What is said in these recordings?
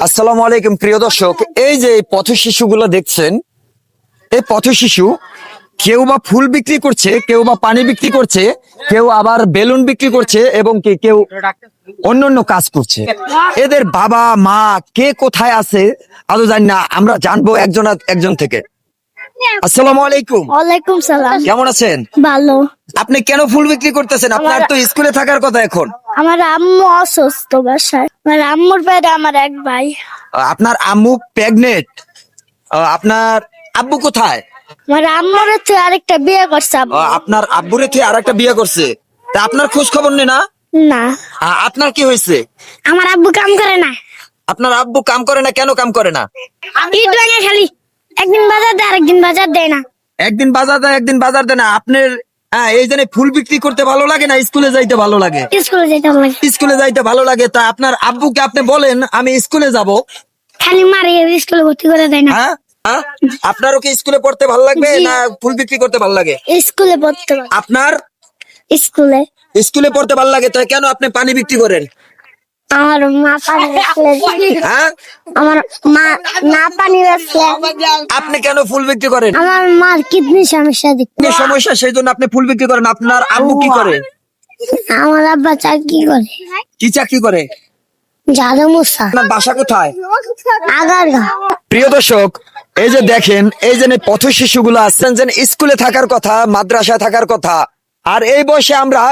আসসালামু আলাইকুম প্রিয় দর্শক, এই যে পথ শিশুগুলো দেখছেন, এই পথ শিশু কেউ বা ফুল বিক্রি করছে, কেউ বা পানি বিক্রি করছে, কেউ আবার বেলুন বিক্রি করছে এবং কেউ অন্যান্য কাজ করছে। এদের বাবা মা কে কোথায় আছে আদৌ জানি না, আমরা জানবো একজন থেকে। আসসালামু আলাইকুম। ওয়ালাইকুম সালাম। কেমন আছেন? ভালো। আপনি কেন ফুল বিক্রি করতেছেন? আপনার তো স্কুলে থাকার কথা এখন। আমার আম্মু অসুস্থ বাসায়। আমার আম্মুর বাইরে আমার এক ভাই। আপনার আম্মু প্রেগনেন্ট? আপনার আব্বু কোথায়? আমার আম্মুর হচ্ছে আরেকটা বিয়ে করছে আব্বু। আপনার আব্বুরে থেকে আরেকটা বিয়ে করছে, তা আপনার খোঁজ খবর নেই না? না, আপনার কি হয়েছে? আমার আব্বু কাম করে না। আপনার আব্বু কাম করে না? কেন কাম করে না? ইট ভাঙে খালি, একদিন বাজার দেয় আরেকদিন বাজার দেয় না। একদিন বাজার দেয়, একদিন বাজার দেয় না। আপনার এই জন্য ফুল বিক্রি করতে ভালো লাগে না স্কুলে যাইতে ভালো লাগে? স্কুলে যেতে লাগে, স্কুলে যাইতে ভালো লাগে। তা আপনার আব্বুকে আপনি বলেন আমি স্কুলে যাব। খালি মারে, স্কুলে ভর্তি করে দেয় না। হ্যাঁ, আপনারও কি স্কুলে পড়তে ভালো লাগবে জি। না ফুল বিক্রি করতে ভালো লাগে? স্কুলে পড়তে পারে। আপনার স্কুলে স্কুলে পড়তে ভালো লাগে, তাই কেন আপনি পানি বিক্রি করেন? আমার মা পানি বেচলে, হ্যাঁ, আমার মা না পানি বেচলে, আপনি কেন ফুল বিক্রি করেন? আমার মার কিডনি সমস্যা দেখতে। কি সমস্যা, সেই জন্য আপনি ফুল বিক্রি করেন। আপনার আব্বু কি করে? আমার আব্বা চাকরি করে, কি চাকরি করে? জাদু মুসা। আপনার বাসা কোথায়? আগারগা। প্রিয় দর্শক, এই যে দেখেন, এই যে পথ শিশুগুলো আছেন, যে স্কুলে থাকার কথা, মাদ্রাসায় থাকার কথা, আর এই বয়সে আমরা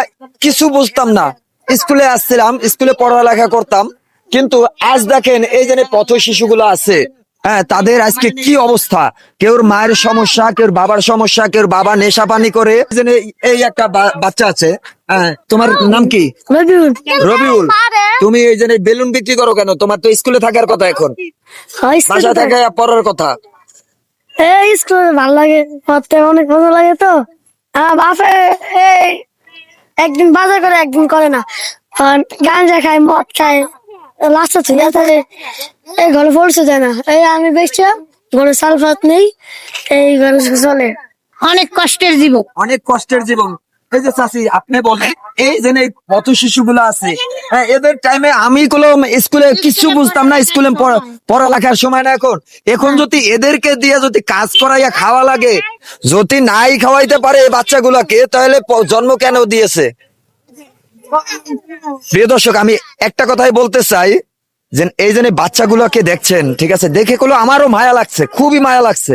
কিছু বুঝতাম না। স্কুলে আসছিলাম, স্কুলে পড়ালেখা করতাম, কিন্তু আজ দেখেন এই যে পথ শিশুগুলো আছে, হ্যাঁ, তাদের আজকে কি অবস্থা। কেউর মায়ের সমস্যা, কেউর বাবার সমস্যা, কেউর বাবা নেশা পানি করে। এই একটা বাচ্চা আছে, হ্যাঁ, তোমার নাম কি? রবিউল। রবিউল। তুমি এই যে বেলুন বিক্রি করো কেন? তোমার তো স্কুলে থাকার কথা, এখন বাসা থেকে পড়ার কথা। এই স্কুলে ভালো লাগে, পড়তে অনেক ভালো লাগে। তো বাপে এই একদিন বাজার করে একদিন করে না, গাঁজা খায়, মদ খায়, লাস্টে চলে থাকে। এই ঘরে পড়ছে যায় না, এই আমি বেশি ঘরে সালফাত নেই, এই ঘরে চলে। অনেক কষ্টের জীবন, অনেক কষ্টের জীবন। এই যে চাচি, আপনি বলেন, এই যে পথ শিশুগুলো আছে, হ্যাঁ, এদের টাইমে আমি কোনো স্কুলে কিছু বুঝতাম না। স্কুলে পড়ালেখার সময় না। এখন যদি এদেরকে দিয়ে যদি কাজ করাইয়া খাওয়া লাগে, যদি নাই খাওয়াইতে পারে এই বাচ্চাগুলাকে, তাহলে জন্ম কেন দিয়েছে? প্রিয় দর্শক, আমি একটা কথাই বলতে চাই, যে এই যে বাচ্চাগুলোকে দেখছেন, ঠিক আছে, দেখে গুলো আমারও মায়া লাগছে, খুবই মায়া লাগছে।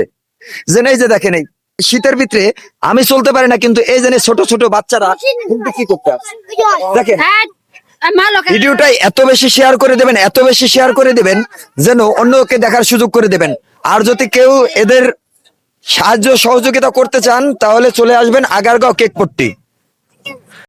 যে এই যে দেখেন, এই শীতের ভিতরে আমি চলতে পারি না, কিন্তু এই যে ছোট ছোট বাচ্চারা কি করতে আছে দেখেন। ভিডিওটা এত বেশি শেয়ার করে দেবেন, এত বেশি শেয়ার করে দেবেন, যেন অন্যকে দেখার সুযোগ করে দেবেন। আর যদি কেউ এদের সাহায্য সহযোগিতা করতে চান, তাহলে চলে আসবেন আগারগাঁও কেকপট্টি।